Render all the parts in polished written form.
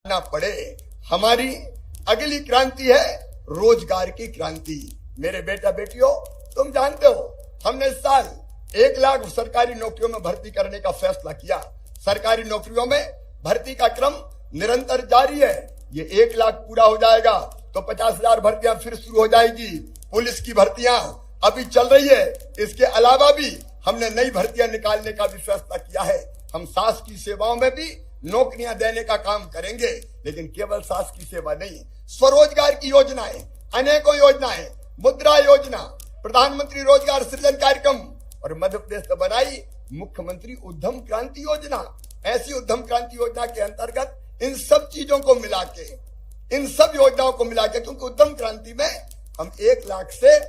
ना पड़े। हमारी अगली क्रांति है रोजगार की क्रांति। मेरे बेटा बेटियों, तुम जानते हो हमने इस साल 1 लाख सरकारी नौकरियों में भर्ती करने का फैसला किया। सरकारी नौकरियों में भर्ती का क्रम निरंतर जारी है। ये 1 लाख पूरा हो जाएगा तो 50,000 भर्तियां फिर शुरू हो जाएगी। पुलिस की भर्तियां अभी चल रही है। इसके अलावा भी हमने नई भर्तियां निकालने का भी फैसला किया है। हम शासकीय सेवाओं में भी नौकरियां देने का काम करेंगे, लेकिन केवल शासकीय सेवा नहीं, स्वरोजगार की योजनाएं, अनेकों योजनाएं, मुद्रा योजना, प्रधानमंत्री रोजगार सृजन कार्यक्रम और मध्य प्रदेश ने बनाई मुख्यमंत्री उद्यम क्रांति योजना। ऐसी उद्यम क्रांति योजना के अंतर्गत इन सब चीजों को मिला के, इन सब योजनाओं को मिला के, क्योंकि उद्यम क्रांति में हम 1 लाख से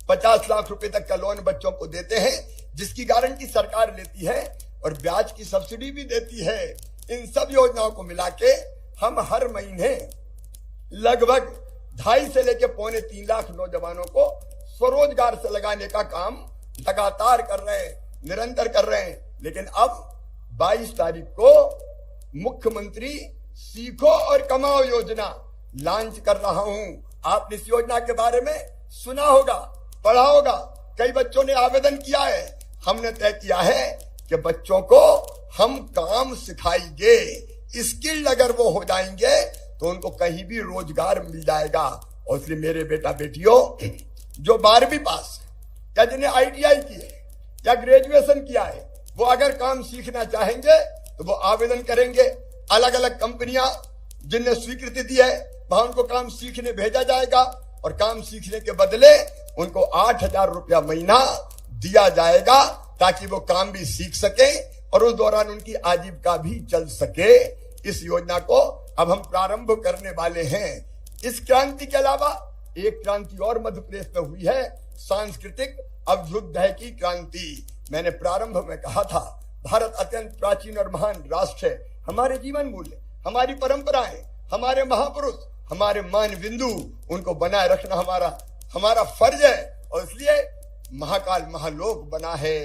50 लाख रुपए तक का लोन बच्चों को देते हैं, जिसकी गारंटी सरकार लेती है और ब्याज की सब्सिडी भी देती है। इन सब योजनाओं को मिला के हम हर महीने लगभग 2.5 से लेकर 2.25 लाख नौजवानों को स्वरोजगार से लगाने का काम लगातार कर रहे हैं, निरंतर कर रहे हैं। लेकिन अब 22 तारीख को मुख्यमंत्री सीखो और कमाओ योजना लॉन्च कर रहा हूं। आपने इस योजना के बारे में सुना होगा, पढ़ा होगा, कई बच्चों ने आवेदन किया है। हमने तय किया है कि बच्चों को हम काम सिखाएंगे। स्किल्ड अगर वो हो जाएंगे तो उनको कहीं भी रोजगार मिल जाएगा। और इसलिए मेरे बेटा बेटियों, जो 12वीं पास या जिन्हें ITI की है या ग्रेजुएशन किया है, वो अगर काम सीखना चाहेंगे तो वो आवेदन करेंगे। अलग अलग कंपनियां जिन्हें स्वीकृति दी है वहां उनको काम सीखने भेजा जाएगा और काम सीखने के बदले उनको 8,000 रुपया महीना दिया जाएगा, ताकि वो काम भी सीख सके और उस दौरान उनकी आजीविका भी चल सके। इस योजना को अब हम प्रारंभ करने वाले हैं। इस क्रांति के अलावा एक क्रांति और मध्य प्रदेश में हुई है, सांस्कृतिक अभ्युदय की क्रांति। मैंने प्रारंभ में कहा था, भारत अत्यंत प्राचीन और महान राष्ट्र है। हमारे जीवन मूल्य, हमारी परंपराएं, हमारे महापुरुष, हमारे मान बिंदु, उनको बनाए रखना हमारा फर्ज है। और इसलिए महाकाल महालोक बना है।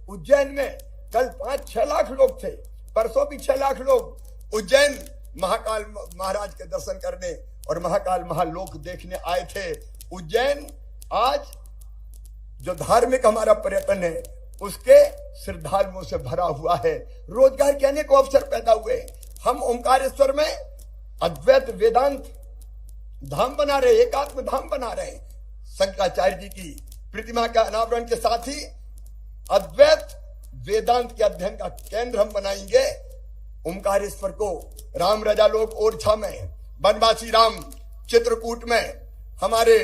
उज्जैन में कल 5-6 लाख लोग थे, परसों भी 6 लाख लोग उज्जैन महाकाल महाराज के दर्शन करने और महाकाल महालोक देखने आए थे। उज्जैन आज जो धार्मिक हमारा पर्यटन है उसके श्रद्धालुओं से भरा हुआ है। रोजगार के अनेक अवसर पैदा हुए। हम ओंकारेश्वर में अद्वैत वेदांत धाम बना रहे, एकात्म धाम बना रहे। शंकराचार्य जी की प्रतिमा का अनावरण के साथ ही अद्वैत वेदांत के अध्ययन का केंद्र हम बनाएंगे। ओंकारेश्वर को राम रजा लोक ओरछा में, बनवासी राम चित्रकूट में, हमारे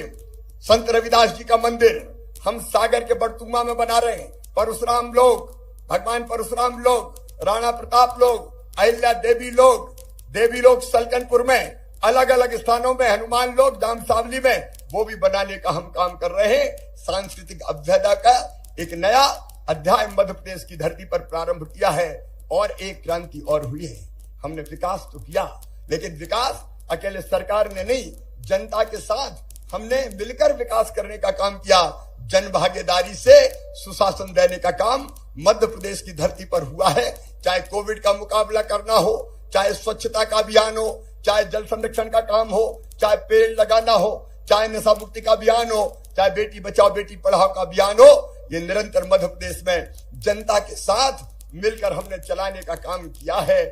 संत रविदास जी का मंदिर हम सागर के बड़तुमा में बना रहे हैं। परशुराम लोग, भगवान परशुराम लोग, राणा प्रताप लोग, अहिल्या देवी लोग सलकनपुर में, अलग अलग स्थानों में हनुमान लोग, जामसावली में, वो भी बनाने का हम काम कर रहे हैं। सांस्कृतिक अभ्युदय का एक नया अध्याय मध्य प्रदेश की धरती पर प्रारंभ किया है। और एक क्रांति और हुई है। हमने विकास तो किया, लेकिन विकास अकेले सरकार ने नहीं, जनता के साथ हमने मिलकर विकास करने का काम किया। जन भागीदारी से सुशासन देने का काम मध्य प्रदेश की धरती पर हुआ है। चाहे कोविड का मुकाबला करना हो, चाहे स्वच्छता का अभियान हो, चाहे जल संरक्षण का काम हो, चाहे पेड़ लगाना हो, चाहे नशा मुक्ति का अभियान हो, चाहे बेटी बचाओ बेटी पढ़ाओ का अभियान हो, ये निरंतर मध्य प्रदेश में जनता के साथ मिलकर हमने चलाने का काम किया है।